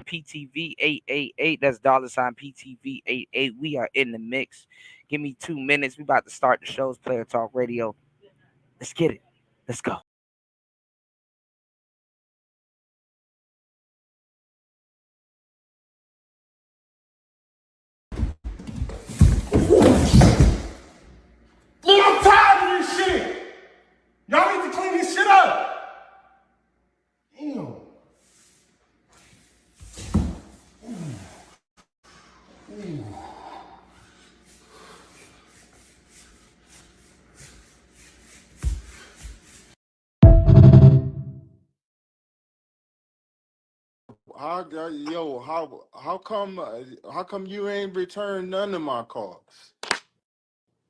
PTV 888. That's $ PTV 88. We are in the mix. Give me 2 minutes. We about to start the show's Player Talk Radio. Let's get it. Let's go. Look, I'm tired of this shit. Y'all need to clean this shit up. Damn. How come you ain't returned none of my calls?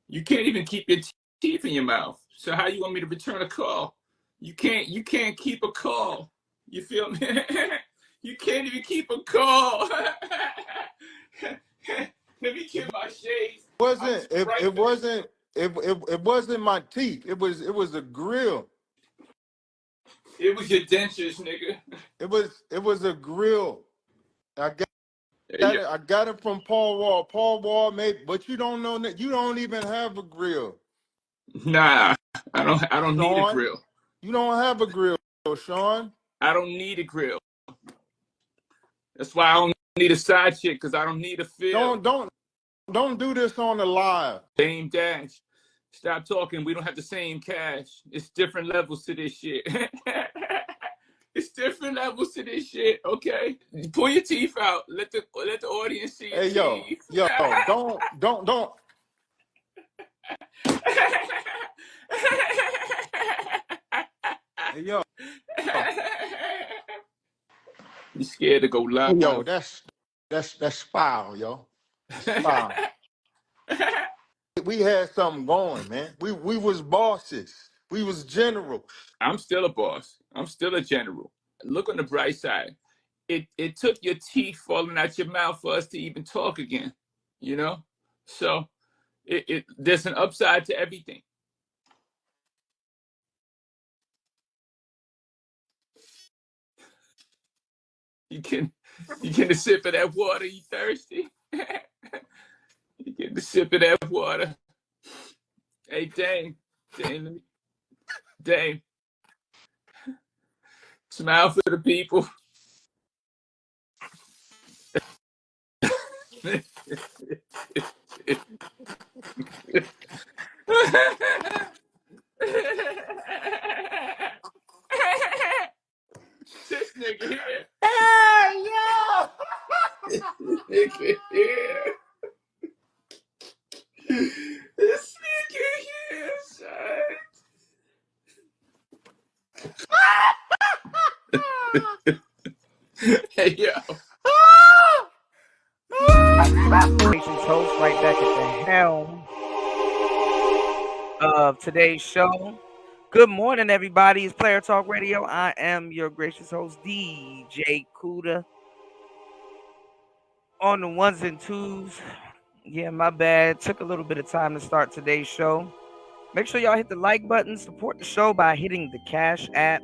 You can't even keep your teeth in your mouth. So how you want me to return a call? You can't keep a call. You feel me? You can't even keep a call. Let me get my shades. It wasn't my teeth. It was a grill. It was your dentures, nigga. It was a grill. I got it from Paul Wall. Paul Wall made, but you don't know that you don't even have a grill. Nah, I don't need a grill. You don't have a grill, Sean. I don't need a grill. That's why I don't need a side chick, because I don't need a feel. Don't do this on the live. Same dash. Stop talking. We don't have the same cash. It's different levels to this shit. It's different levels to this shit, okay? Pull your teeth out. Let the audience see your teeth. Yo, don't. Hey, yo. You scared to go live? Yo, that's foul, yo. That's foul. We had something going, man. We was bosses. We was generals. I'm still a boss. I'm still a general. Look on the bright side. It took your teeth falling out your mouth for us to even talk again, you know? So there's an upside to everything. You get a sip of that water, you thirsty? You get the sip of that water. Hey, Dame. Smile for the people. This nigga here. Hey, yo! This nigga here. This nigga here, son. Hey, yo. Host right back at the helm of today's show. Good morning, everybody. It's Player Talk Radio. I am your gracious host, DJ Kuda. On the ones and twos. Yeah, my bad. Took a little bit of time to start today's show. Make sure y'all hit the like button. Support the show by hitting the Cash app.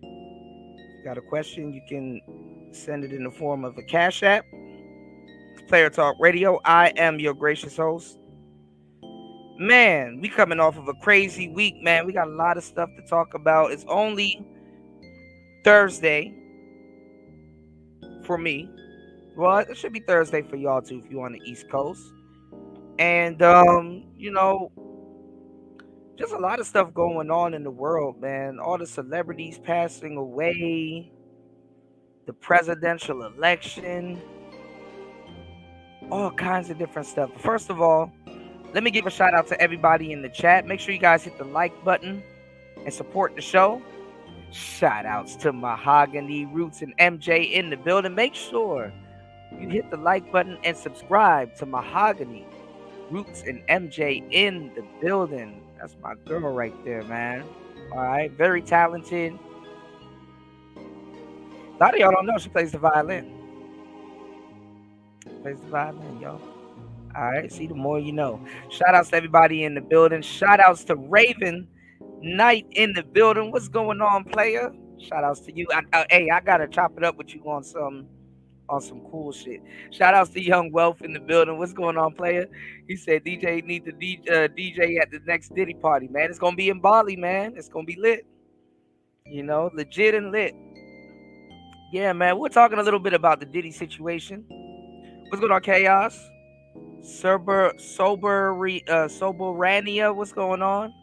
If you got a question, you can send it in the form of a Cash app. It's Player Talk Radio. I am your gracious host. Man, we coming off of a crazy week, man. We got a lot of stuff to talk about. It's only Thursday for me. Well, it should be Thursday for y'all too if you're on the East Coast. And just a lot of stuff going on in the world, man. All the celebrities passing away, the presidential election, all kinds of different stuff. First of all, let me give a shout out to everybody in the chat. Make sure you guys hit the like button and support the show. Shout outs to Mahogany, Roots, and MJ in the building. Make sure you hit the like button and subscribe to Mahogany, Roots, and MJ in the building. That's my girl right there, man. All right, very talented. A lot of y'all don't know she plays the violin. Plays the violin, y'all. All right, see, the more you know. Shout outs to everybody in the building. Shout outs to Raven Knight in the building. What's going on, player? Shout outs to you. Hey, I gotta chop it up with you on some cool shit. Shout outs to Young Wealth in the building. What's going on, player? He said DJ need to DJ at the next Diddy party, man. It's gonna be in Bali, man. It's gonna be lit. You know, legit and lit. Yeah, man. We're talking a little bit about the Diddy situation. What's going on, Chaos? Soberania, what's going on?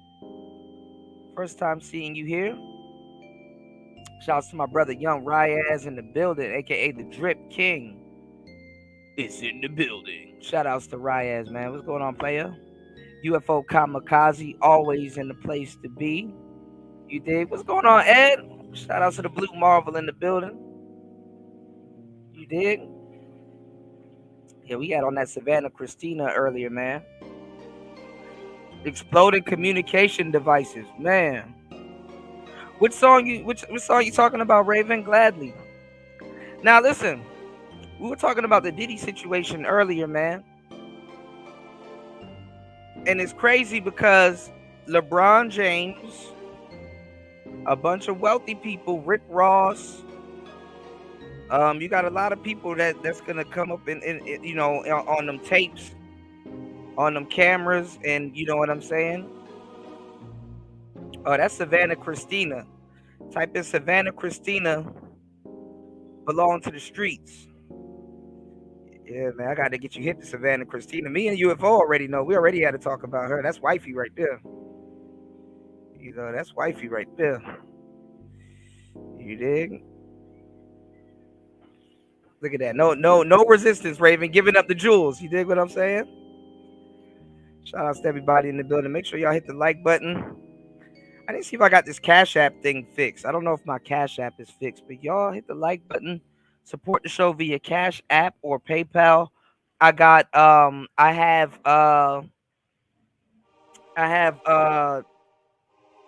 First time seeing you here. Shouts to my brother Young Ryaz in the building, aka the Drip King. It's in the building. Shout outs to Ryaz, man. What's going on, player? UFO Kamikaze, always in the place to be. You dig? What's going on, Ed? Shout outs to the Blue Marvel in the building. You dig? Yeah, we had on that Savannah Christina earlier, man. Exploding communication devices, man. Which song you talking about, Raven? Gladly. Now listen, we were talking about the Diddy situation earlier, man. And it's crazy because LeBron James, a bunch of wealthy people, Rick Ross, you got a lot of people that's gonna come up in you know, on them tapes, on them cameras, and you know what I'm saying? Oh, that's Savannah Christina. Type in Savannah Christina. Belong to the streets. Yeah, man, I got to get you hit to Savannah Christina. Me and UFO already know. We already had to talk about her. That's wifey right there. You know, that's wifey right there. You dig? Look at that. No resistance, Raven. Giving up the jewels. You dig what I'm saying? Shout out to everybody in the building. Make sure y'all hit the like button. I didn't see if I got this Cash App thing fixed. I don't know if my Cash App is fixed, but y'all hit the like button. Support the show via Cash App or PayPal. I got I have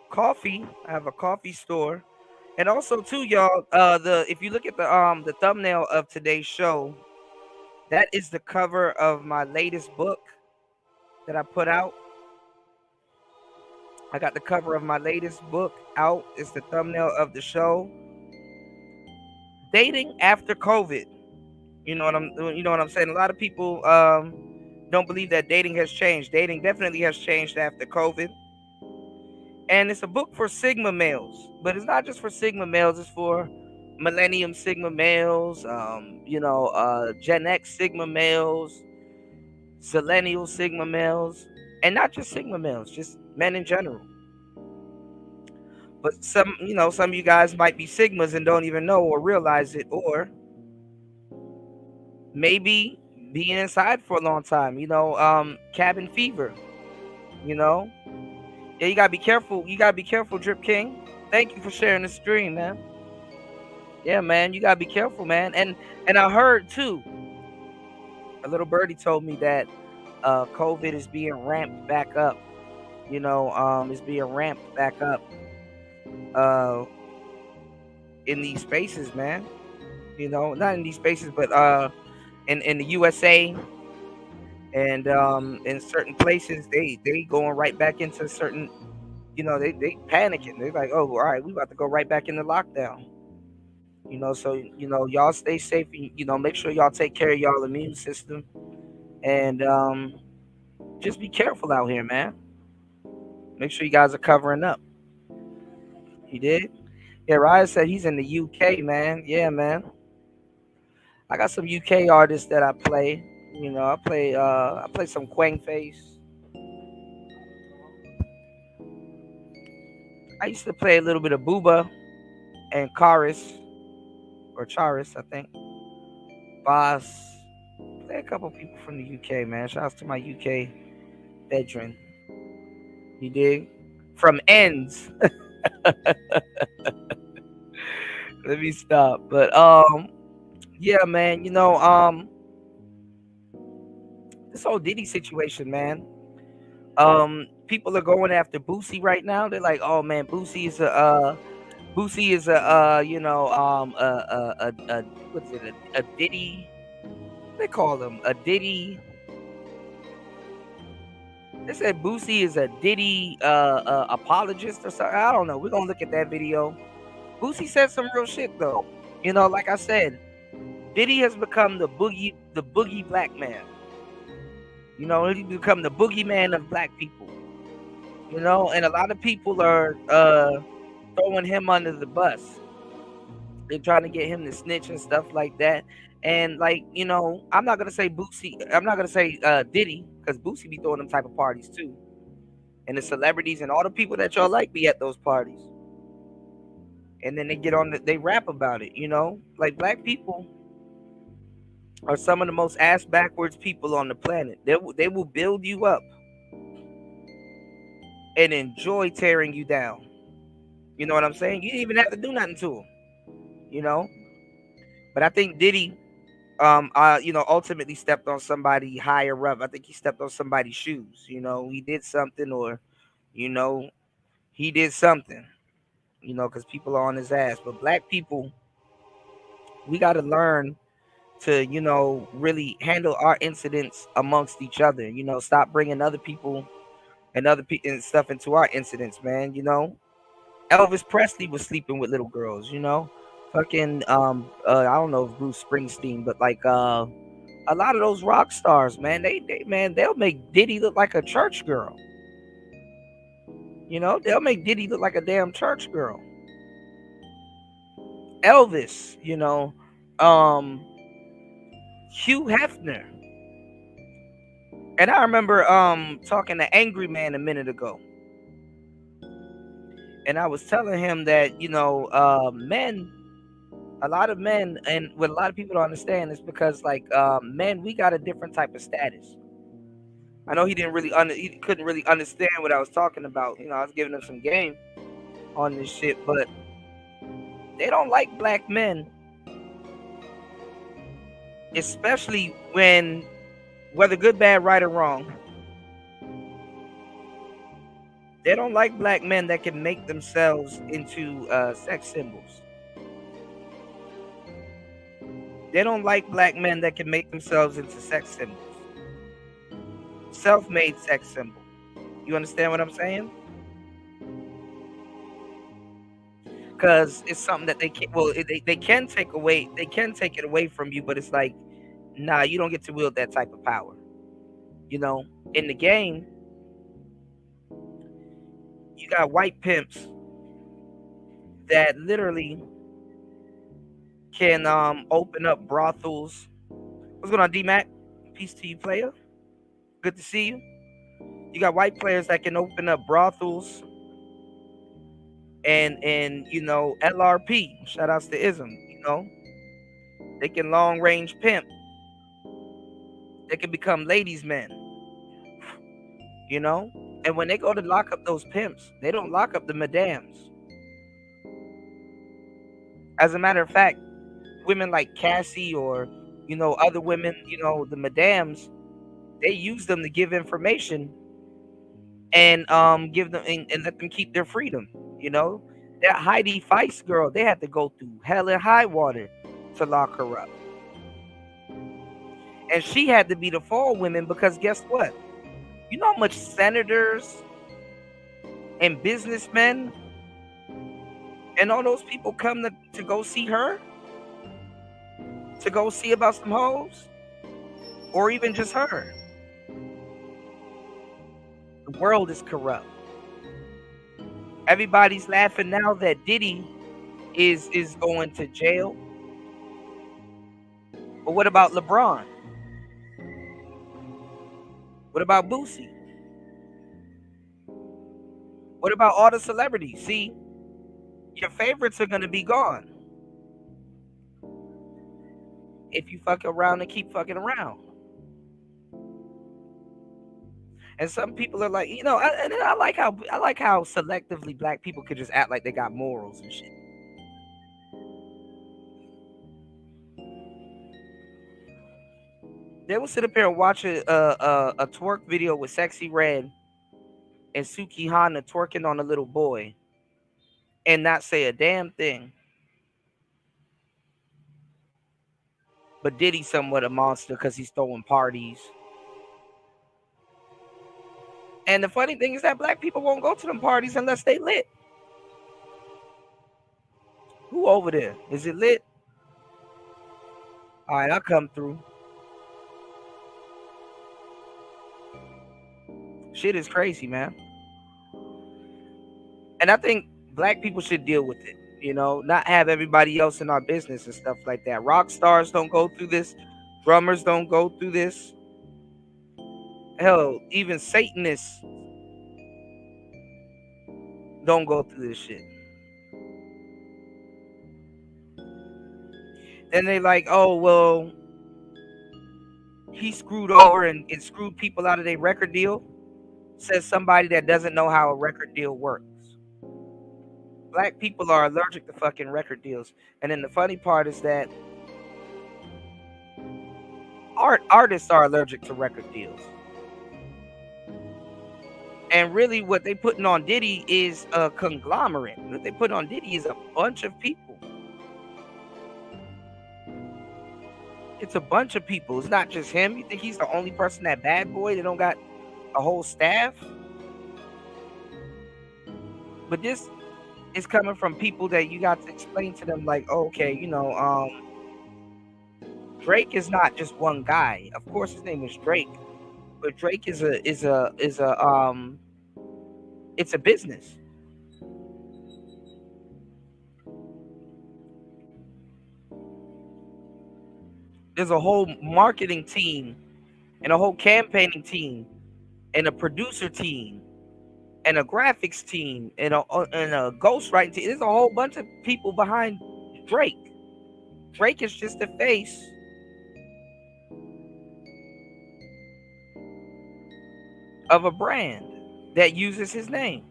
coffee. I have a coffee store. And also too, y'all, if you look at the thumbnail of today's show, that is the cover of my latest book that I put out. I got the cover of my latest book out. It's the thumbnail of the show. Dating after COVID. You know what I'm saying? A lot of people don't believe that dating has changed. Dating definitely has changed after COVID. And it's a book for Sigma males. But it's not just for Sigma males, it's for Millennium Sigma males, Gen X Sigma males, Zillennial Sigma males, and not just Sigma males, just men in general. But some of you guys might be Sigmas and don't even know or realize it, or maybe being inside for a long time, cabin fever, Yeah, you gotta be careful. You gotta be careful, Drip King. Thank you for sharing the stream, man. Yeah, man, you gotta be careful, man. And I heard too, a little birdie told me that COVID is being ramped back up. It's being ramped back up in these spaces, man. Not in these spaces, but in the USA and in certain places, they going right back into certain, they panicking. They're like, oh, all right, we about to go right back into lockdown. So y'all stay safe. Make sure y'all take care of y'all immune system, and just be careful out here, man. Make sure you guys are covering up. You did? Yeah, Ryan said he's in the UK, man. Yeah, man. I got some UK artists that I play. I play some Quang Face. I used to play a little bit of Booba and Charis, or Charis, I think. Boss. Play a couple people from the UK, man. Shouts to my UK veteran. You dig? From Ends. Let me stop. But yeah, man, this whole Diddy situation, man. People are going after Boosie right now. They're like, oh man, Boosie is a what is it, a Diddy? They call him a Diddy. They said Boosie is a Diddy apologist or something. I don't know. We're gonna look at that video. Boosie said some real shit though. You know, like I said, Diddy has become the boogie black man. You know, he's become the boogeyman of black people. You know, and a lot of people are throwing him under the bus. They're trying to get him to snitch and stuff like that. And like, you know, I'm not gonna say Boosie. I'm not gonna say Diddy, because Boosie be throwing them type of parties too. And the celebrities and all the people that y'all like be at those parties. And then they get on, they rap about it. You know, like black people are some of the most ass backwards people on the planet. They will build you up and enjoy tearing you down. You know what I'm saying? You didn't even have to do nothing to them. You know, but I think Diddy you know, ultimately stepped on somebody higher up. I think he stepped on somebody's shoes. You know, he did something, or, you know, he did something, you know, because people are on his ass. But black people, we got to learn to, you know, really handle our incidents amongst each other. You know, stop bringing other people and other people and stuff into our incidents, man. You know, Elvis Presley was sleeping with little girls, you know. Fucking I don't know if Bruce Springsteen, but like a lot of those rock stars, man, they'll make Diddy look like a church girl. You know, they'll make Diddy look like a damn church girl. Elvis, you know, um, Hugh Hefner. And I remember talking to Angry Man a minute ago. And I was telling him that, you know, men, a lot of men, and what a lot of people don't understand is because like men, we got a different type of status. I know he couldn't really understand what I was talking about. You know, I was giving him some game on this shit, but they don't like black men, especially when, whether good, bad, right, or wrong, they don't like black men that can make themselves into sex symbols. They don't like black men that can make themselves into sex symbols, self-made sex symbol. You understand what I'm saying? Because it's something that they can, well, they can take away, they can take it away from you, but it's like, nah, you don't get to wield that type of power. You know, in the game, you got white pimps that literally can open up brothels. What's going on, D-Mac? Peace to you, player. Good to see you. You got white players that can open up brothels and you know, LRP. Shout outs to Ism. You know, they can long range pimp. They can become ladies' men. You know, and when they go to lock up those pimps, they don't lock up the madams. As a matter of fact, women like Cassie or, you know, other women, you know, the madams, they use them to give information and give them and let them keep their freedom. You know, that Heidi Feist girl, they had to go through hell and high water to lock her up, and she had to be the fall women because guess what? You know how much senators and businessmen and all those people come to go see her, to go see about some hoes, or even just her. The world is corrupt. Everybody's laughing now that Diddy is going to jail. But what about LeBron? What about Boosie? What about all the celebrities? See, your favorites are going to be gone if you fuck around and keep fucking around. And some people are like, you know, and I like how selectively black people could just act like they got morals and shit. They will sit up here and watch a twerk video with Sexy Red and Suki Hana twerking on a little boy and not say a damn thing. But Diddy's somewhat a monster because he's throwing parties. And the funny thing is that black people won't go to them parties unless they lit. Who over there? Is it lit? All right, I'll come through. Shit is crazy, man. And I think black people should deal with it. You know, not have everybody else in our business and stuff like that. Rock stars don't go through this. Drummers don't go through this. Hell, even Satanists don't go through this shit. Then they like, oh, well, he screwed over and screwed people out of their record deal. Says somebody that doesn't know how a record deal works. Black people are allergic to fucking record deals. And then the funny part is that artists are allergic to record deals. And really what they putting on Diddy is a conglomerate. What they put on Diddy is a bunch of people. It's a bunch of people. It's not just him. You think he's the only person that bad boy? They don't got a whole staff? But this is coming from people that you got to explain to them like, oh, okay, you know, Drake is not just one guy. Of course his name is Drake. But Drake is a it's a business. There's a whole marketing team and a whole campaigning team and a producer team and a graphics team and a ghostwriting team. There's a whole bunch of people behind Drake. Drake is just the face of a brand that uses his name.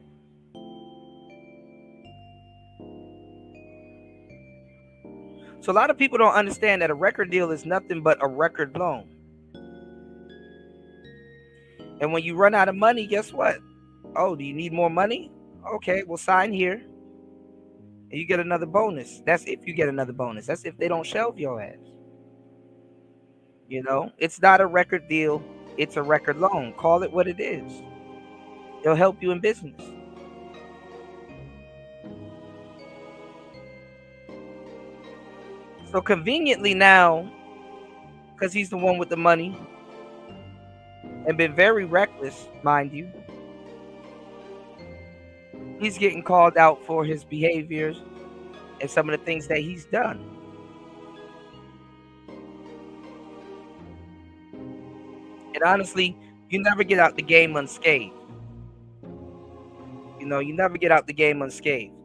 So a lot of people don't understand that a record deal is nothing but a record loan. And when you run out of money, guess what? Oh, do you need more money? Okay, we'll sign here. And you get another bonus. That's if you get another bonus. That's if they don't shelve your ass. You know, it's not a record deal. It's a record loan. Call it what it is. They'll help you in business. So conveniently now, because he's the one with the money and been very reckless, mind you, he's getting called out for his behaviors and some of the things that he's done. And honestly, you never get out the game unscathed. You know, you never get out the game unscathed.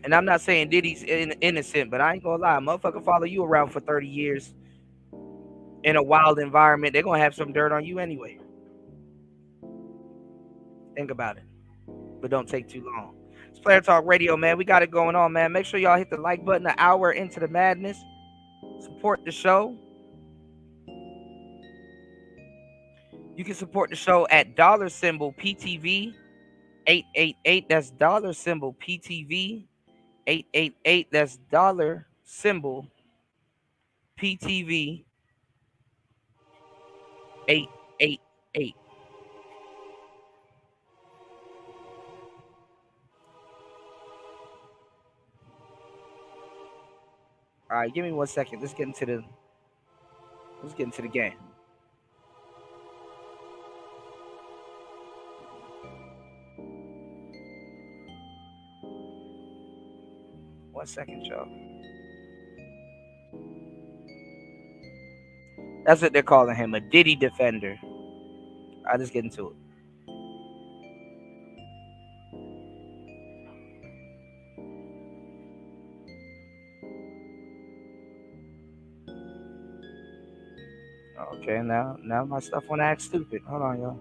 And I'm not saying Diddy's innocent, but I ain't gonna lie, motherfucker follow you around for 30 years in a wild environment. They're gonna have some dirt on you anyway. Think about it. But don't take too long. It's Player Talk Radio, man. We got it going on, man. Make sure y'all hit the like button an hour into the madness. Support the show. You can support the show at $PTV 888. That's $PTV 888. That's $PTV 888. All right, give me 1 second. Let's get into the game. One second, y'all. That's what they're calling him, a Diddy defender. I'll just get into it. Okay, now my stuff wanna act stupid. Hold on, y'all.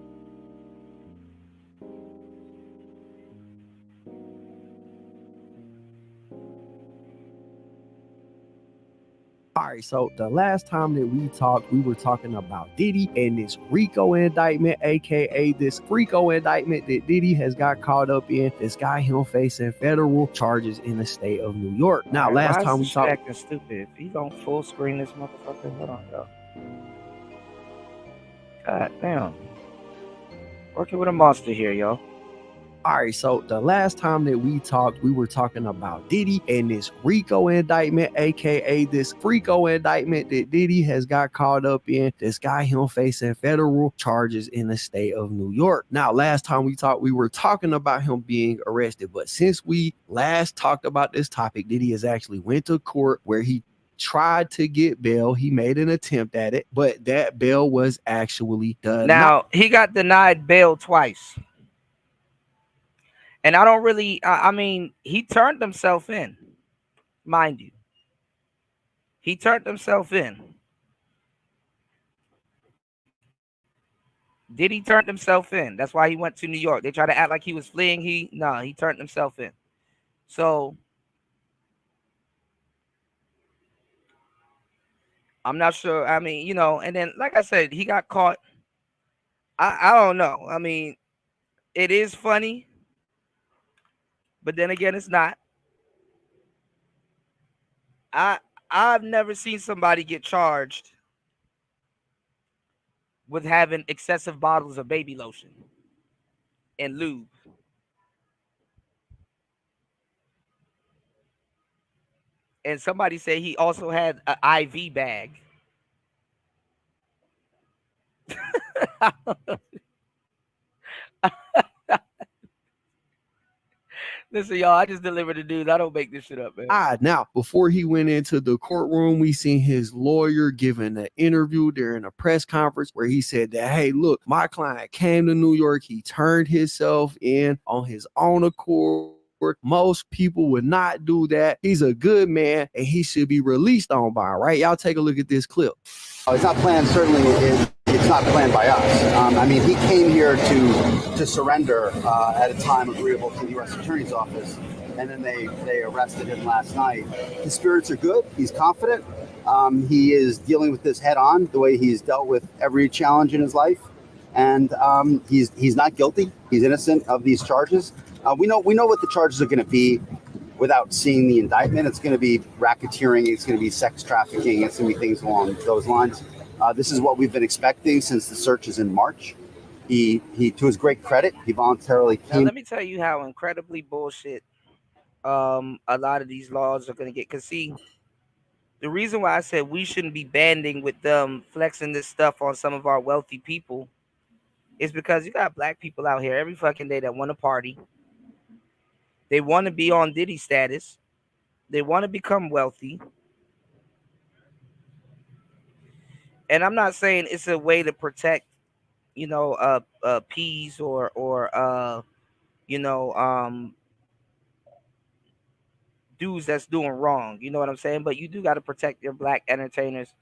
All right, so the last time that we talked, we were talking about Diddy and this RICO indictment, aka this FRICO indictment that Diddy has got caught up in. This guy him facing federal charges in the state of New York. Now, Right, last why time is we this talked, acting stupid? If he don't full screen this motherfucker, hold on, y'all. God damn. Working with a monster here, y'all. All right, so the last time that we talked, we were talking about Diddy and this RICO indictment, aka this FRICO indictment that Diddy has got caught up in. This guy him facing federal charges in the state of New York. Now, last time we talked, we were talking about him being arrested, but since we last talked about this topic, Diddy has actually went to court where he tried to get bail. He made an attempt at it, but that bail was actually denied. Now he got denied bail twice, and I don't really. I mean, he turned himself in, mind you. He turned himself in. Diddy turned himself in. That's why he went to New York. They tried to act like he was fleeing. He turned himself in. So I'm not sure. I mean, and then like I said, he got caught. I don't know. I mean, it is funny, but then again, it's not. I I've never seen somebody get charged with having excessive bottles of baby lotion and lube. And somebody said he also had an IV bag. Listen, y'all, I just delivered the news. I don't make this shit up, man. Now, before he went into the courtroom, we seen his lawyer giving an interview during a press conference where he said that, hey, look, my client came to New York. He turned himself in on his own accord. Most people would not do that. He's a good man and he should be released on bond, right? Y'all take a look at this clip. It's not planned, certainly it's not planned by us. I mean, he came here to surrender at a time agreeable to the U.S. Attorney's Office, and then they arrested him last night. His spirits are good. He's confident. He is dealing with this head on, the way he's dealt with every challenge in his life, and he's not guilty. He's innocent of these charges. We know what the charges are going to be without seeing the indictment. It's going to be racketeering. It's going to be sex trafficking. It's going to be things along those lines. This is what we've been expecting since the searches in March. He to his great credit, he voluntarily Now, came. let me tell you how incredibly bullshit a lot of these laws are going to get. Because, see, the reason why I said we shouldn't be banding with them flexing this stuff on some of our wealthy people is because you got black people out here every fucking day that want to party. They want to be on Diddy status. They want to become wealthy. And I'm not saying it's a way to protect, peas or you know, dudes that's doing wrong. You know what I'm saying? But you do got to protect your black entertainers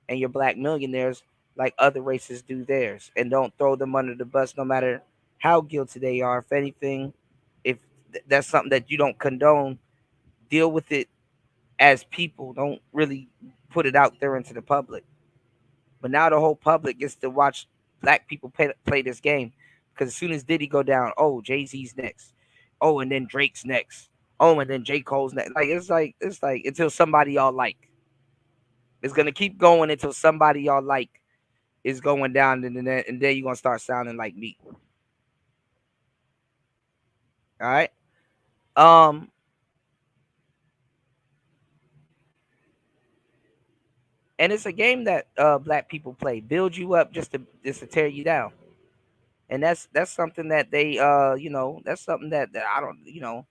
and your black millionaires like other races do theirs, and don't throw them under the bus no matter how guilty they are. If anything, if that's something that you don't condone, deal with it as people. Don't really put it out there into the public. But now the whole public gets to watch black people play this game. Because as soon as Diddy go down, oh, Jay-Z's next. Oh, and then Drake's next. Oh, and then J. Cole's next. Like it's like until somebody y'all like. It's gonna keep going until somebody y'all like is going down, and then you're gonna start sounding like me. All right. Um, and it's a game that black people play. Build you up just to tear you down. And that's something that they that's something that I don't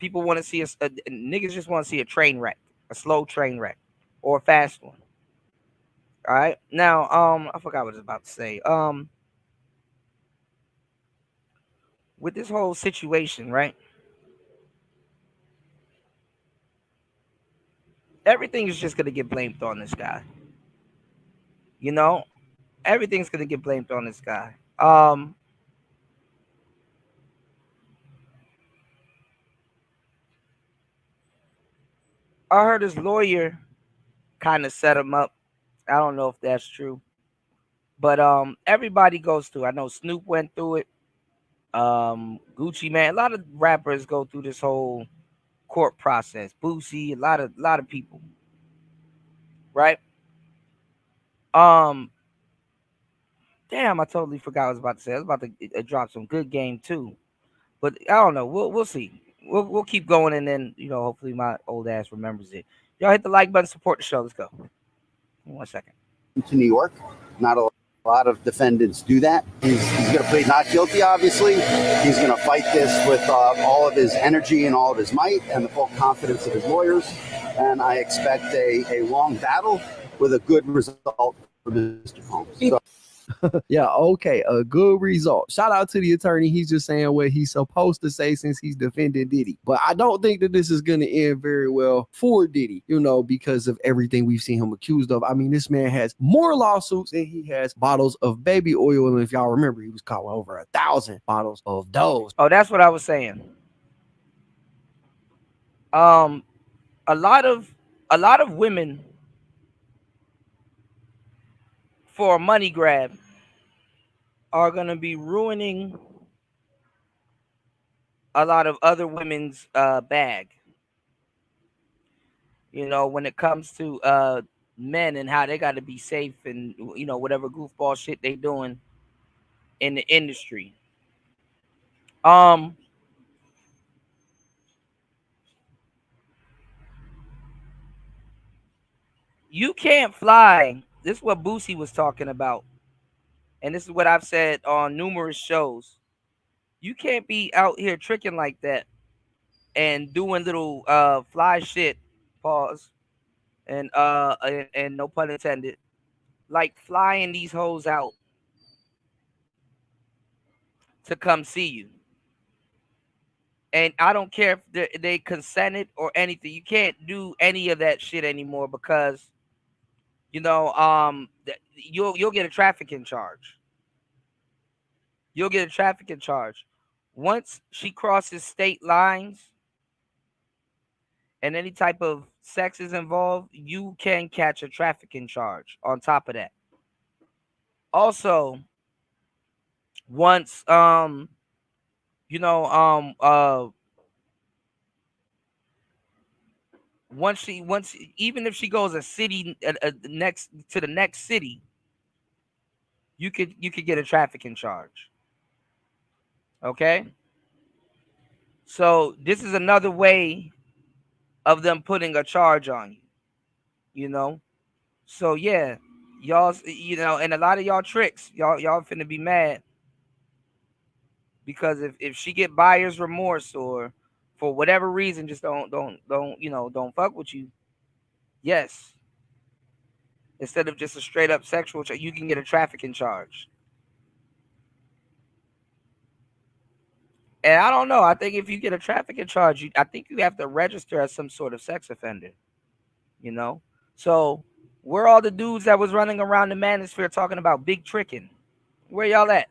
people want to see niggas just want to see a train wreck, a slow train wreck, or a fast one. All right. Now, I forgot what I was about to say. With this whole situation, right? Everything is just gonna get blamed on this guy. You know, everything's gonna get blamed on this guy. I heard his lawyer kind of set him up. I don't know if that's true, but everybody goes through. I know Snoop went through it. Gucci Man, a lot of rappers go through this whole court process. Boosie, a lot of people, right? Um, Damn, I totally forgot what I was about to say. I was about to drop some good game too. But I don't know. We'll see. We'll keep going, and then hopefully my old ass remembers it. Y'all hit the like button, support the show. Let's go. 1 second. To New York. Not a lot of defendants do that. He's going to plead not guilty, obviously. He's going to fight this with all of his energy and all of his might and the full confidence of his lawyers. And I expect a long battle with a good result for Mr. Combs. So, yeah, okay, a good result. Shout out to the attorney. He's just saying what he's supposed to say since he's defending Diddy. But I don't think that this is going to end very well for Diddy, because of everything we've seen him accused of. I mean, this man has more lawsuits than he has bottles of baby oil. And if y'all remember, he was caught with over 1,000 bottles of those. Oh, that's what I was saying. A lot of women, for a money grab, are going to be ruining a lot of other women's bag. When it comes to men and how they got to be safe and whatever goofball shit they doing in the industry. You can't fly. This is what Boosie was talking about. And this is what I've said on numerous shows. You can't be out here tricking like that and doing little fly shit, pause, and no pun intended, like flying these hoes out to come see you. And I don't care if they consented or anything. You can't do any of that shit anymore because you'll get a trafficking charge. You'll get a trafficking charge. Once she crosses state lines and any type of sex is involved, you can catch a trafficking charge on top of that. Also, once once even if she goes a city next to the next city, you could get a trafficking charge. Okay? So this is another way of them putting a charge on you. So yeah, y'all, and a lot of y'all tricks, y'all finna be mad because if she get buyer's remorse or for whatever reason just don't fuck with you, yes, instead of just a straight up sexual you can get a trafficking charge. And I don't know. I think if you get a trafficking charge, I think you have to register as some sort of sex offender. So where all the dudes that was running around the manosphere talking about big tricking? Where y'all at?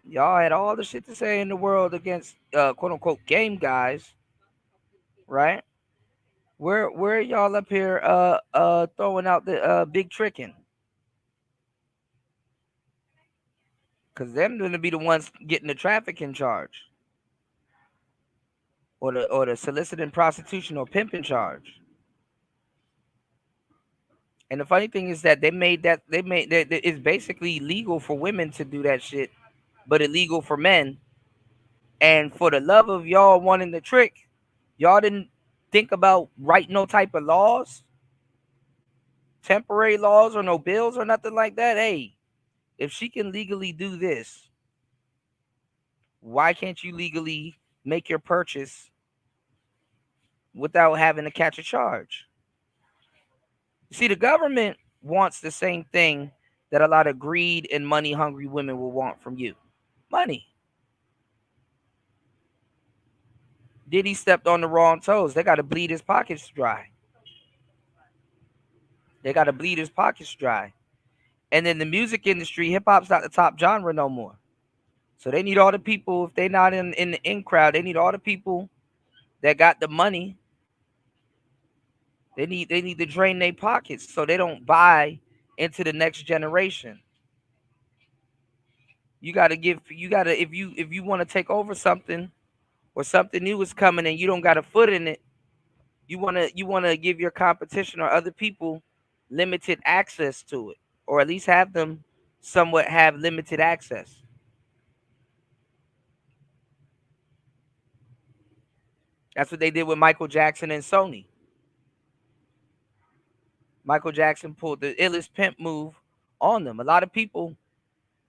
Y'all had all the shit to say in the world against quote unquote game guys, right? Where y'all up here throwing out the big tricking? Cause them gonna be the ones getting the trafficking charge. Or the soliciting prostitution or pimping charge. And the funny thing is that they made that it's basically legal for women to do that shit, but illegal for men. And for the love of y'all wanting the trick, y'all didn't think about writing no type of laws, temporary laws or no bills or nothing like that. Hey, if she can legally do this, why can't you legally make your purchase without having to catch a charge? You see, the government wants the same thing that a lot of greed and money hungry women will want from you. Money. Diddy stepped on the wrong toes. They got to bleed his pockets dry. They got to bleed his pockets dry. And in the music industry, hip hop's not the top genre no more. So they need all the people, if they're not in the in crowd, they need all the people that got the money. They need to drain their pockets so they don't buy into the next generation. You gotta if you want to take over something or something new is coming and you don't got a foot in it, you wanna give your competition or other people limited access to it, or at least have them somewhat have limited access. That's what they did with Michael Jackson and Sony. Michael Jackson pulled the illest pimp move on them. A lot of people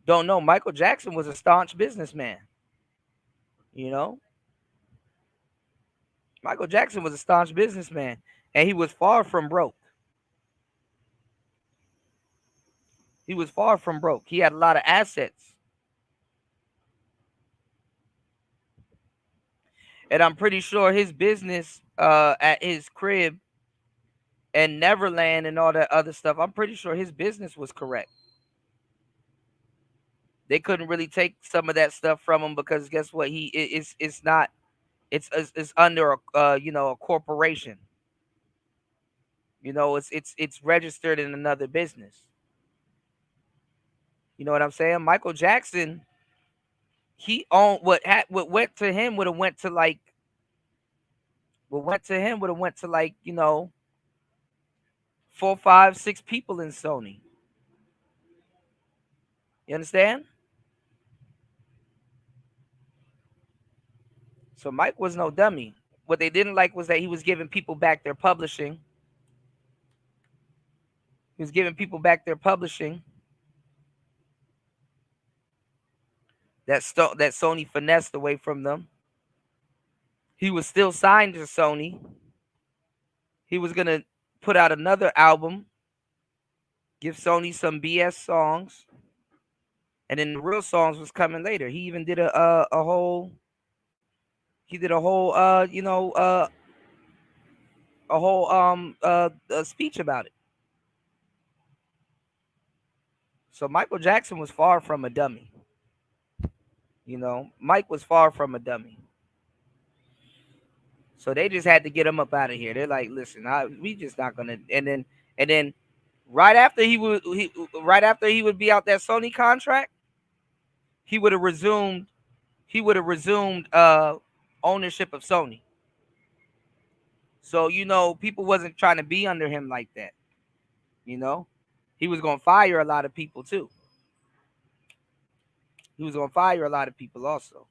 don't know Michael Jackson was a staunch businessman. You know, Michael Jackson was a staunch businessman, and he was far from broke. He was far from broke. He had a lot of assets. And I'm pretty sure his business at his crib and Neverland and all that other stuff, I'm pretty sure his business was correct. They couldn't really take some of that stuff from him because guess what? It's not it's under a a corporation. It's registered in another business. You know what I'm saying? Michael Jackson, he owned what went to him would have went to like what went to him would have went to like 4, 5, 6 people in Sony. You understand? So Mike was no dummy. What they didn't like was that he was giving people back their publishing. He was giving people back their publishing. That Sony finessed away from them. He was still signed to Sony. He was gonna put out another album, give Sony some BS songs, and then the real songs was coming later. He even did a whole speech about it. So Michael Jackson was far from a dummy. Mike was far from a dummy. So they just had to get him up out of here. They're like, listen, we just not gonna. And then, right after he would be out that Sony contract, he would have resumed. Ownership of Sony. So people wasn't trying to be under him like that. He was gonna fire a lot of people too. He was gonna fire a lot of people also.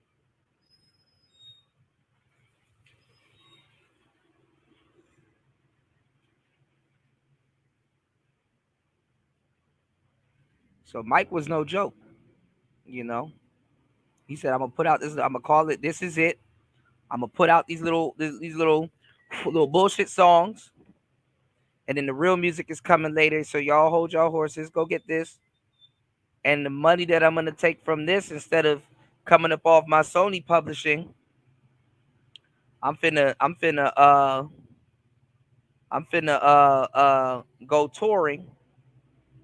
So Mike was no joke. He said, "I'm gonna put out this. I'm gonna call it. This is it. I'm gonna put out these little bullshit songs, and then the real music is coming later. So y'all hold y'all horses. Go get this, and the money that I'm gonna take from this, instead of coming up off my Sony publishing, I'm finna go touring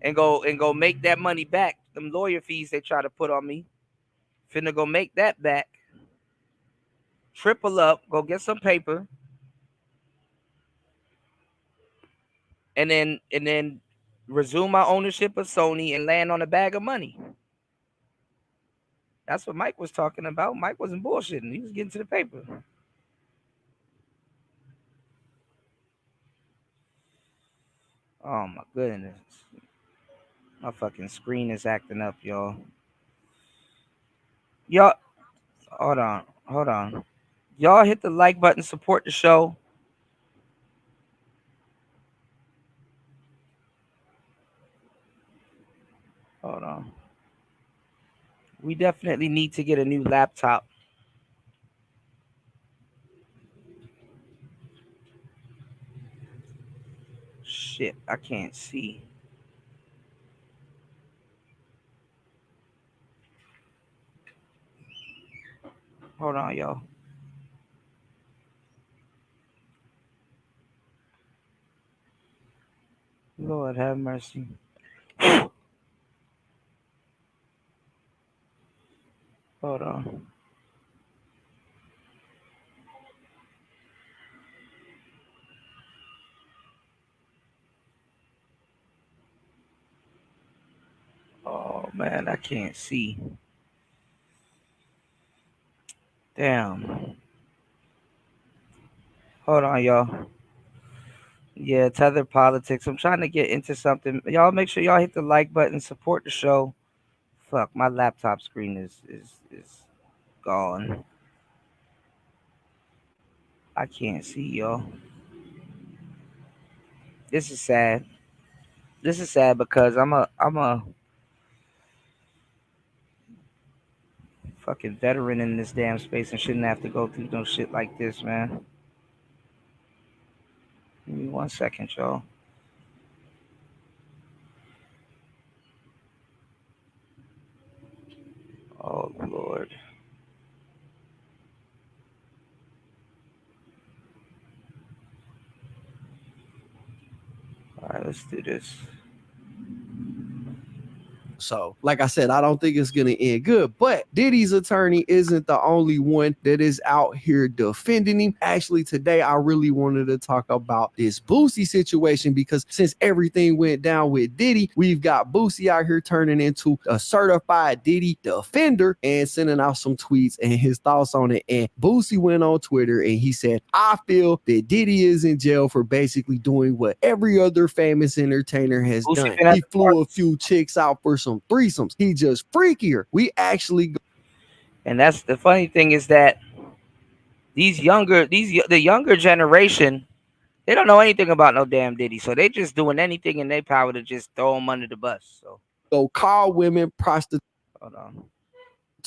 and go make that money back. Them lawyer fees they try to put on me, finna go make that back. Triple up, go get some paper, and then resume my ownership of Sony and land on a bag of money." That's what Mike was talking about. Mike wasn't bullshitting. He was getting to the paper. Oh my goodness. My fucking screen is acting up, y'all. Y'all, hold on. Y'all hit the like button, support the show. Hold on. We definitely need to get a new laptop. Shit, I can't see. Hold on, y'all. Lord have mercy. Hold on. Oh man, I can't see. Damn. Hold on, y'all. Yeah, Tether politics. I'm trying to get into something. Y'all make sure y'all hit the like button, support the show. Fuck, my laptop screen is gone. I can't see y'all. This is sad. This is sad because I'm a fucking veteran in this damn space and shouldn't have to go through no shit like this, man. Give me 1 second, y'all. Oh Lord. All right, let's do this. So, like I said, I don't think it's going to end good. But Diddy's attorney isn't the only one that is out here defending him. Actually, today I really wanted to talk about this Boosie situation because since everything went down with Diddy, we've got Boosie out here turning into a certified Diddy defender and sending out some tweets and his thoughts on it. And Boosie went on Twitter and he said, I feel that Diddy is in jail for basically doing what every other famous entertainer has Boosie done. He flew a few chicks out for some threesomes. He just freakier. We actually go. And that's the funny thing is that the younger generation, they don't know anything about no damn Diddy, so they just doing anything in their power to just throw him under the bus. So go call women prostitutes. Hold on.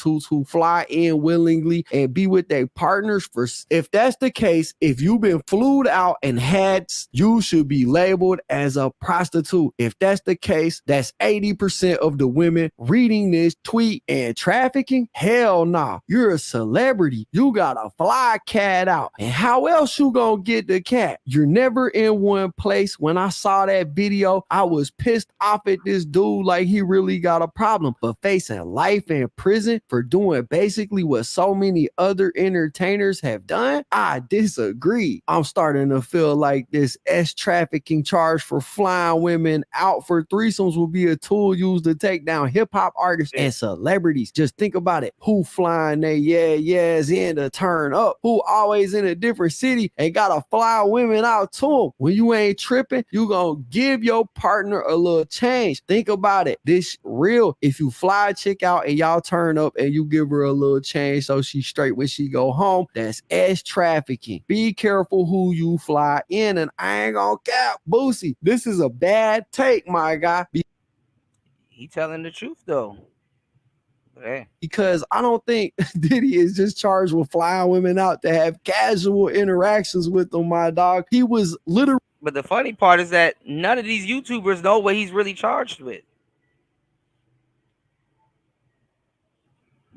Who fly in willingly and be with their partners for. If that's the case, if you've been flued out and had, you should be labeled as a prostitute. If that's the case, that's 80% of the women reading this tweet and trafficking. Hell nah, you're a celebrity. You gotta fly cat out. And how else you gonna get the cat? You're never in one place. When I saw that video, I was pissed off at this dude like he really got a problem. But facing life in prison for doing basically what so many other entertainers have done, I disagree. I'm starting to feel like this trafficking charge for flying women out for threesomes will be a tool used to take down hip-hop artists and celebrities. Just think about it. Who flying they yeahs in to turn up? Who always in a different city and gotta fly women out to them? When you ain't tripping, you gonna give your partner a little change. Think about it. This real. If you fly a chick out and y'all turn up and you give her a little change so she's straight when she go home, that's trafficking. Be careful who you fly in, and I ain't gonna cap. Boosie, this is a bad take, my guy. He telling the truth though. Hey. Because I don't think Diddy is just charged with flying women out to have casual interactions with them, my dog. He was literally. But the funny part is that none of these YouTubers know what he's really charged with.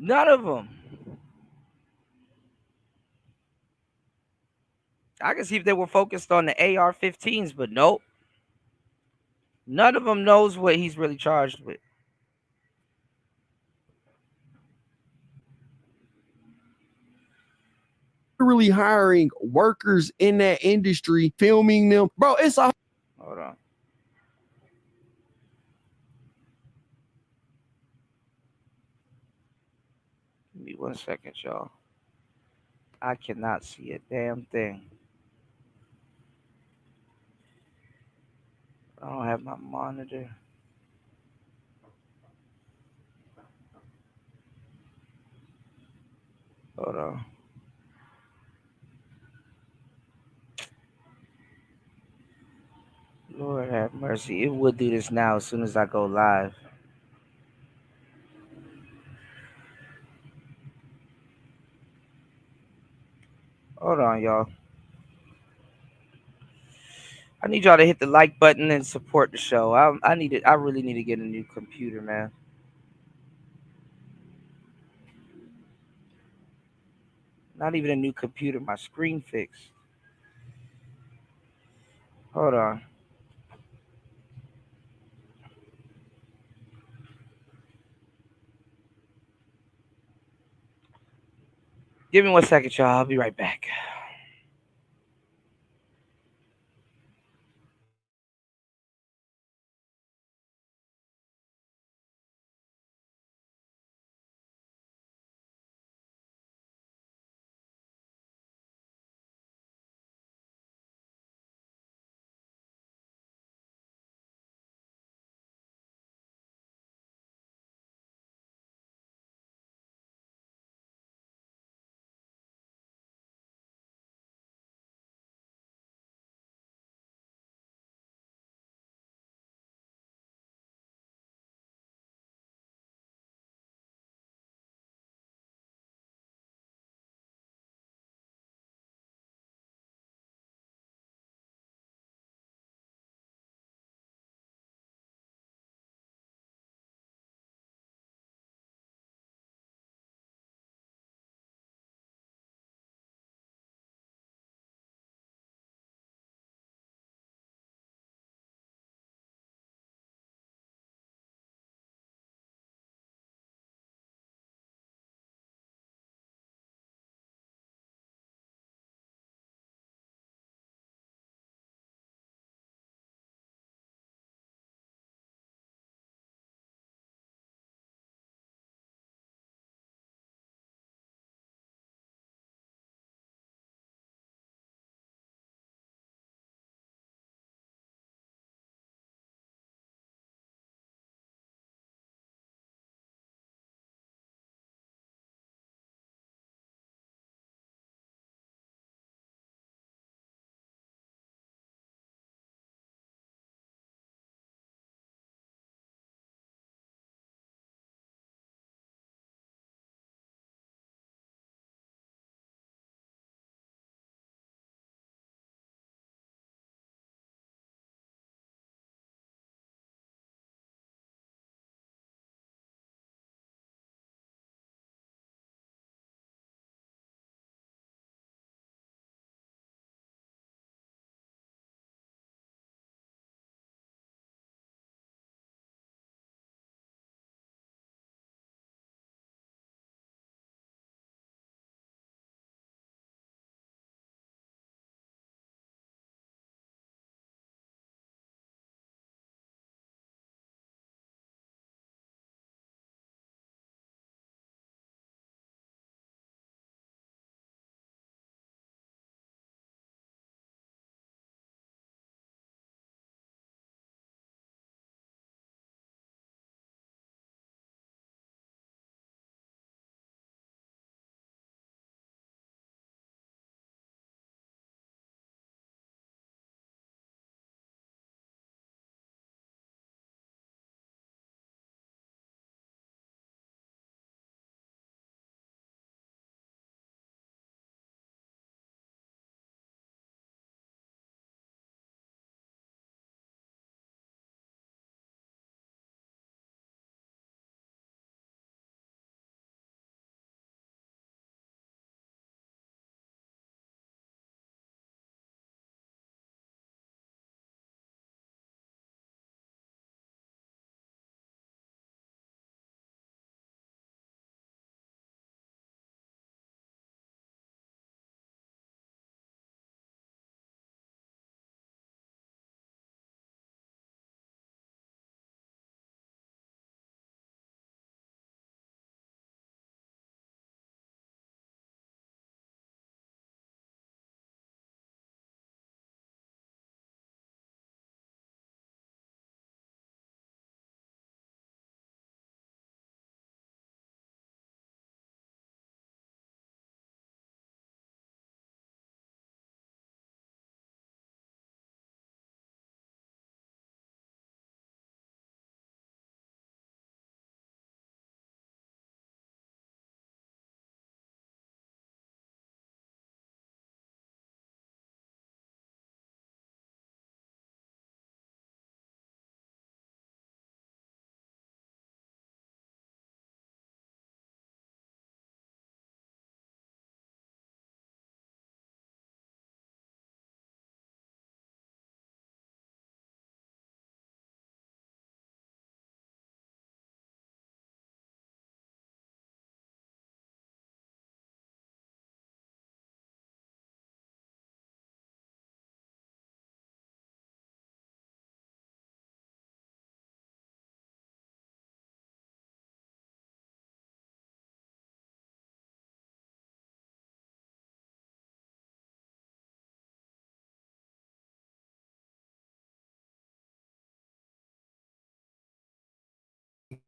None of them. I can see if they were focused on the AR-15s, but nope. None of them knows what he's really charged with. Really hiring workers in that industry, filming them. Bro, it's a. Hold on. Give me 1 second, y'all. I cannot see a damn thing. I don't have my monitor. Hold on. Lord have mercy. It would do this now as soon as I go live. Hold on, y'all. I need y'all to hit the like button and support the show. I need it. I really need to get a new computer, man. Not even a new computer. My screen fixed. Hold on. Give me 1 second, y'all. I'll be right back.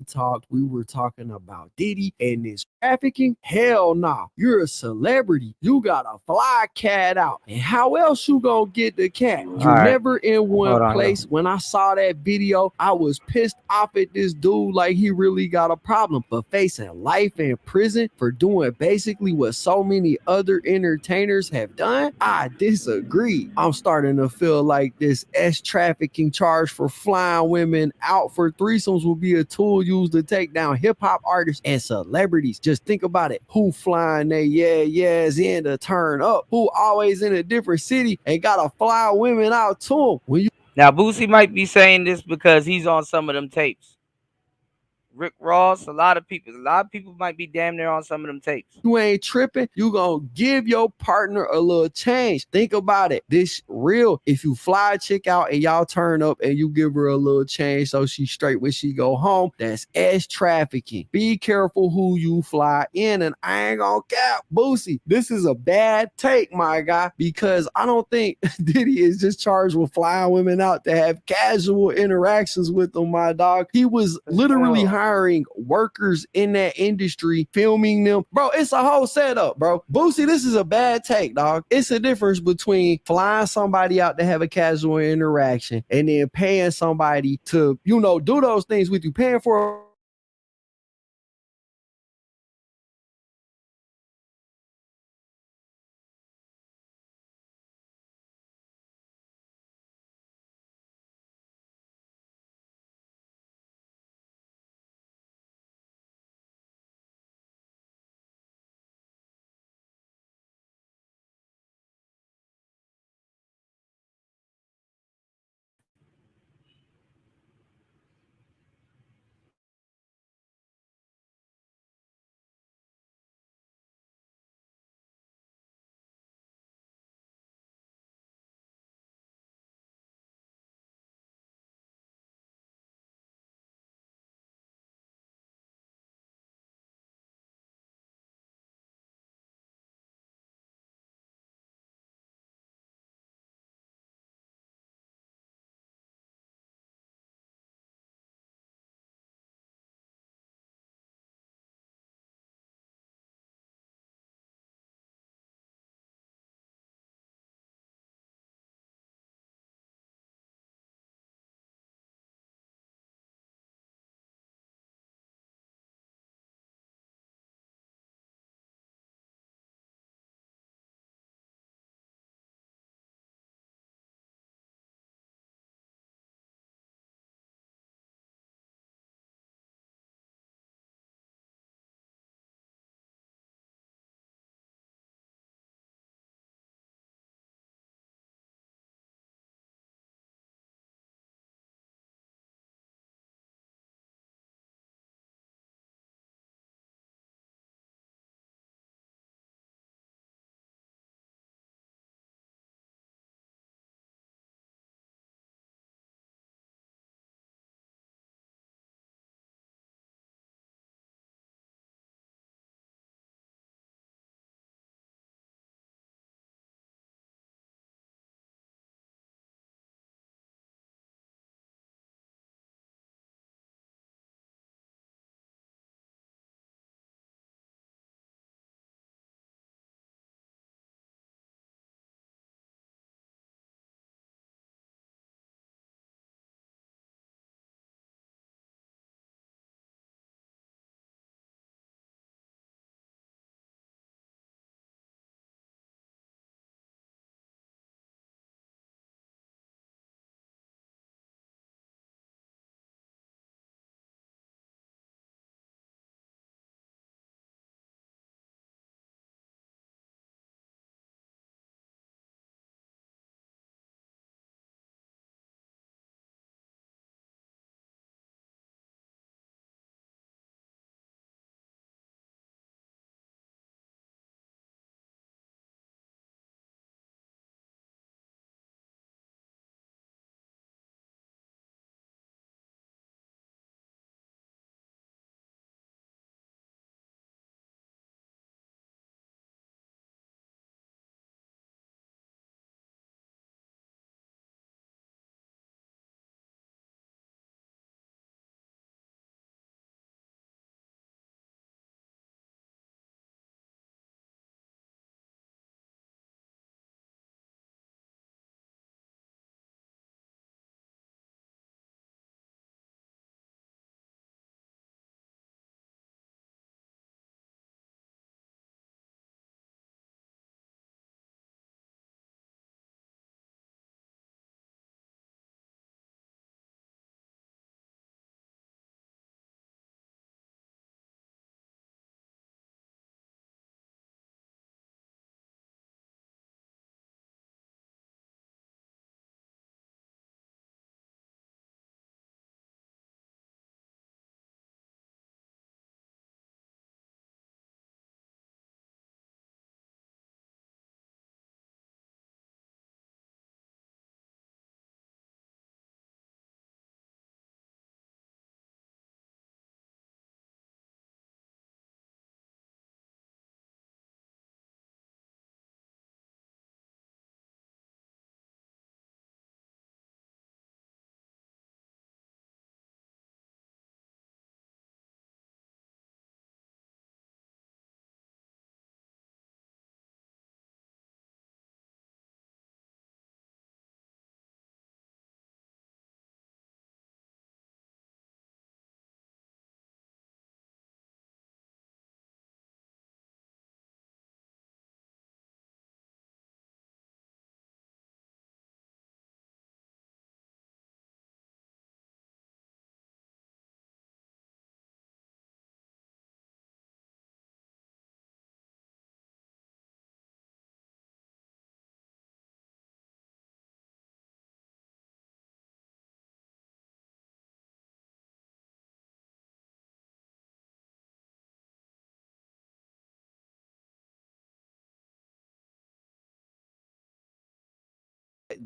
talked, we were talking about Diddy and this trafficking. Hell nah. You're a celebrity. You gotta fly cat out. And how else you gonna get the cat? All You're right. never in one Hold on, yo. place. When I saw that video, I was pissed off at this dude like he really got a problem. But facing life in prison for doing basically what so many other entertainers have done, I disagree. I'm starting to feel like this trafficking charge for flying women out for threesomes will be a tool used to take down hip hop artists and celebrities. Just think about it. Who flying they yeahs in to turn up? Who always in a different city and gotta fly women out to them? When you Now Boosie might be saying this because he's on some of them tapes. Rick Ross, a lot of people might be damn near on some of them tapes. ain't tripping, you gonna give your partner a little change. Think about it. This real. If you fly a chick out and y'all turn up and you give her a little change so she straight when she go home, that's trafficking. Be careful who you fly in, and I ain't gonna cap. Boosie, this is a bad take, my guy, because I don't think Diddy is just charged with flying women out to have casual interactions with them, my dog. He was literally hiring workers in that industry, filming them. Bro, it's a whole setup, bro. Boosie, this is a bad take, dog. It's a difference between flying somebody out to have a casual interaction and then paying somebody to, do those things with you, paying for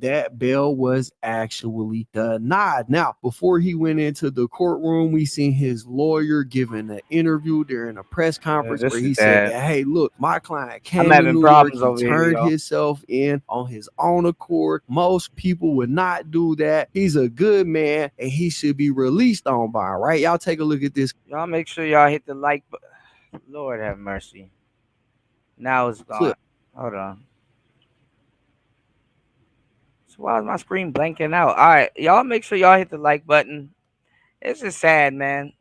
that bail was actually denied. Now, before he went into the courtroom, we seen his lawyer giving an interview during a press conference This where is he said bad. that, hey, look, my client I'm came to having New York, problems he over here, turned y'all. himself in on his own accord. Most people would not do that. He's a good man and he should be released on bond, right? Y'all take a look at this Y'all make sure y'all hit the like button. Lord have mercy. Now it's clip. gone. Hold on. So why is my screen blanking out? All right, y'all make sure y'all hit the like button. It's just sad, man.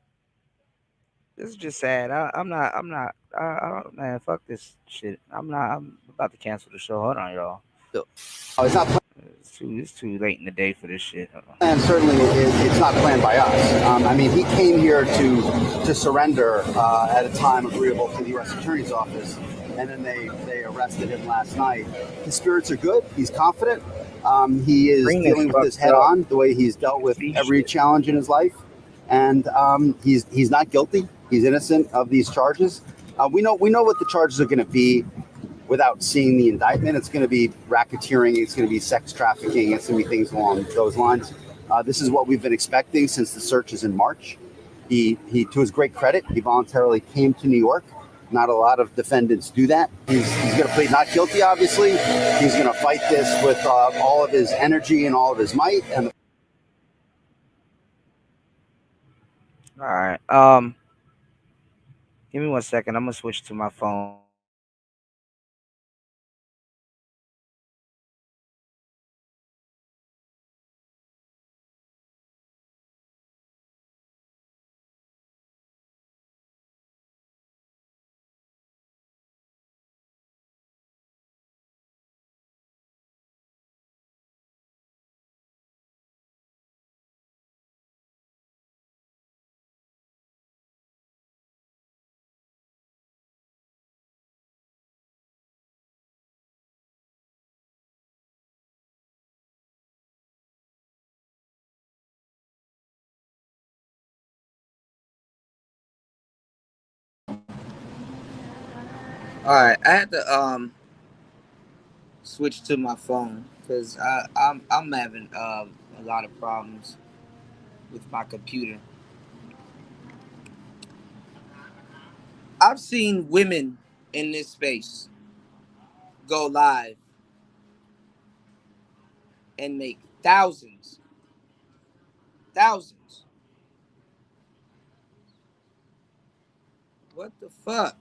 This is just sad. I'm not. I don't, man. Fuck this shit. I'm not. I'm about to cancel the show. Hold on, y'all. Oh, it's not It's too late in the day for this shit. Hold on. planned. Certainly, it's not planned by us. I mean, he came here to surrender at a time agreeable to the U.S. Attorney's Office, and then they arrested him last night. His spirits are good. He's confident. He is Screen is dealing with this fucked head up. on, the way he's dealt with See every shit. challenge in his life, and he's not guilty. He's innocent of these charges. We know what the charges are going to be without seeing the indictment. It's going to be racketeering. It's going to be sex trafficking. It's going to be things along those lines. This is what we've been expecting since the searches in March. He, to his great credit, he voluntarily came to New York. Not a lot of defendants do that. He's going to plead not guilty, obviously. He's going to fight this with all of his energy and all of his might. And All right. Give me 1 second. I'm gonna switch to my phone. All right. I had to switch to my phone because I'm having a lot of problems with my computer. I've seen women in this space go live and make thousands, thousands. What the fuck?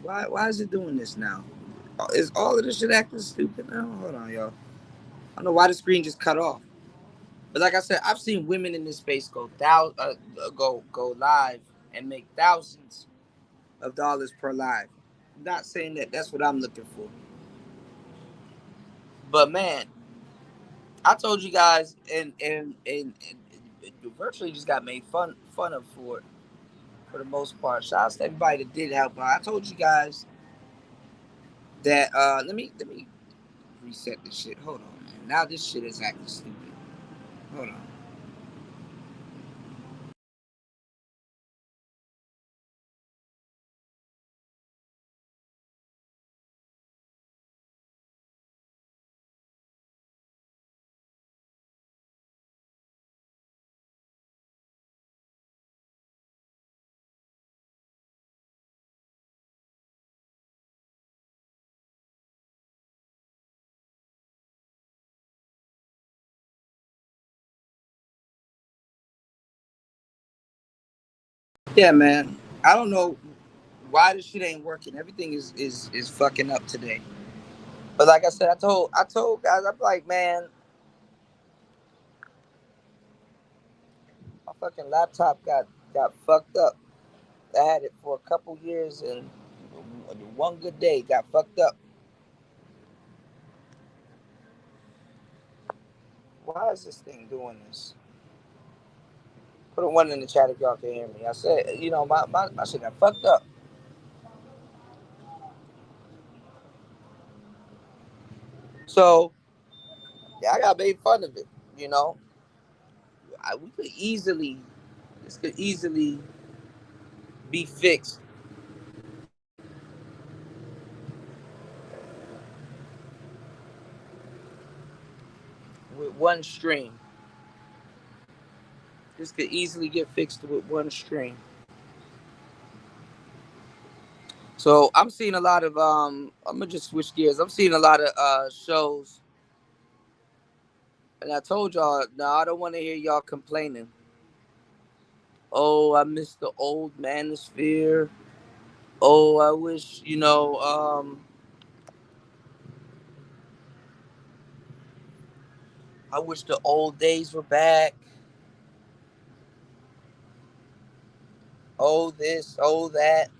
Why is it doing this now? Is all of this shit acting stupid now? Hold on, y'all. I don't know why the screen just cut off. But like I said, I've seen women in this space go live and make thousands of dollars per live. I'm not saying that that's what I'm looking for, but man, I told you guys, and virtually just got made fun of for the most part. Shout out to everybody that did help. I told you guys that let me reset this shit. Hold on, man. Now this shit is acting stupid. Hold on. Yeah, man. I don't know why this shit ain't working. Everything is fucking up today. But like I said, I told guys, I'm like, man, my fucking laptop got fucked up. I had it for a couple years, and one good day got fucked up. Why is this thing doing this? Put a one in the chat if y'all can hear me. I said, my shit got fucked up. So yeah, I got made fun of it. You know, we could easily, this could easily be fixed. one stream. This could easily get fixed with one stream. So I'm seeing a lot of I'm gonna just switch gears. I'm seeing a lot of shows, and I told y'all, no, I don't want to hear y'all complaining. Oh, I miss the old manosphere. Oh, I wish, I wish the old days were back. Oh, this, oh, that.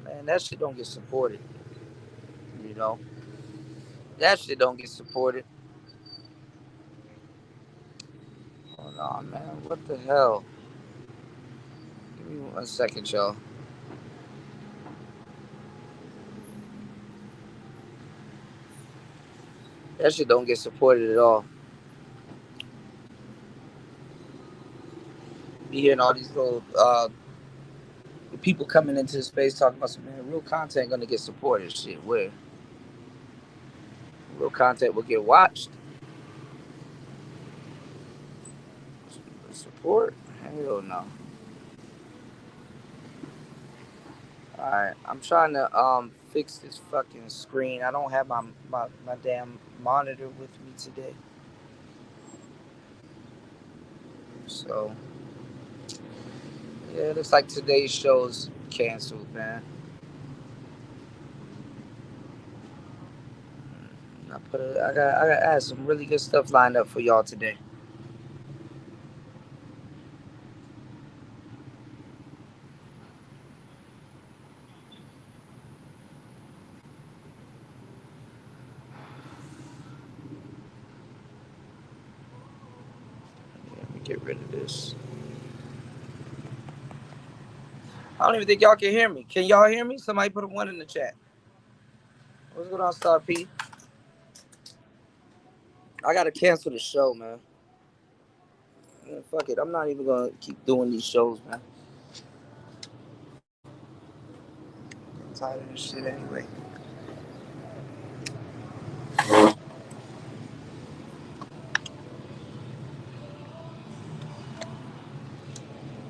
Man, that shit don't get supported. You know, that shit don't get supported. Hold on, man. What the hell? Give me 1 second, y'all. That shit don't get supported at all. Be hearing all these little people coming into the space talking about some, man, real content gonna get supported. Shit, where real content will get watched. Support? Hell no. Alright, I'm trying to fix this fucking screen. I don't have my damn monitor with me today. So yeah, it looks like today's show's canceled, man. I had some really good stuff lined up for y'all today. Let me get rid of this. I don't even think y'all can hear me. Can y'all hear me? Somebody put a 1 in the chat. What's going on, Star P? I gotta cancel the show, man. Man, fuck it. I'm not even gonna keep doing these shows, man. I'm tired of this shit anyway.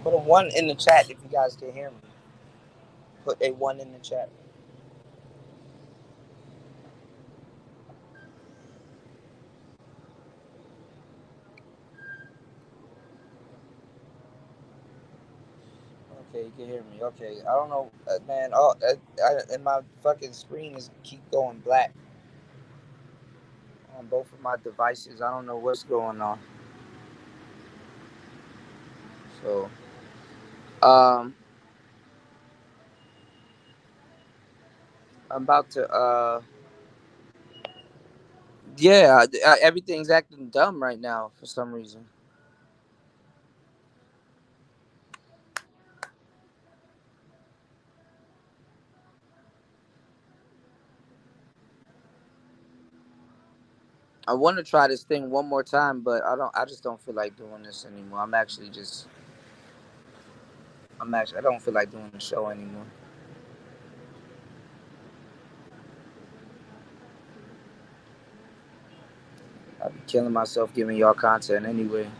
Put a 1 in the chat if you guys can hear me. Put a 1 in the chat. Okay, you can hear me. Okay, I don't know, man. And my fucking screen is keep going black on both of my devices. I don't know what's going on. So, I'm about to yeah, everything's acting dumb right now for some reason. I want to try this thing one more time, but I just don't feel like doing this anymore. I don't feel like doing the show anymore. I'll be killing myself giving y'all content anyway.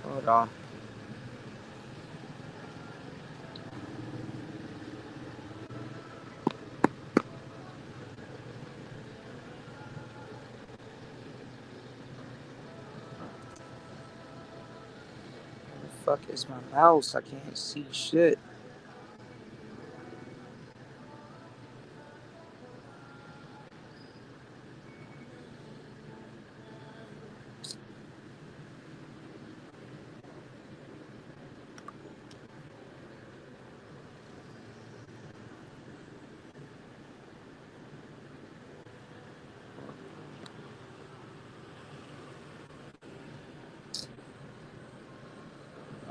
Hold on. Where the fuck is my mouse? I can't see shit.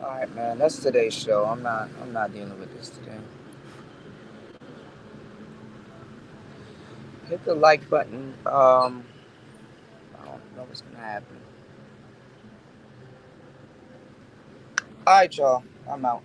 Alright, man, that's today's show. I'm not dealing with this today. Hit the like button. I don't know what's gonna happen. Alright, y'all. I'm out.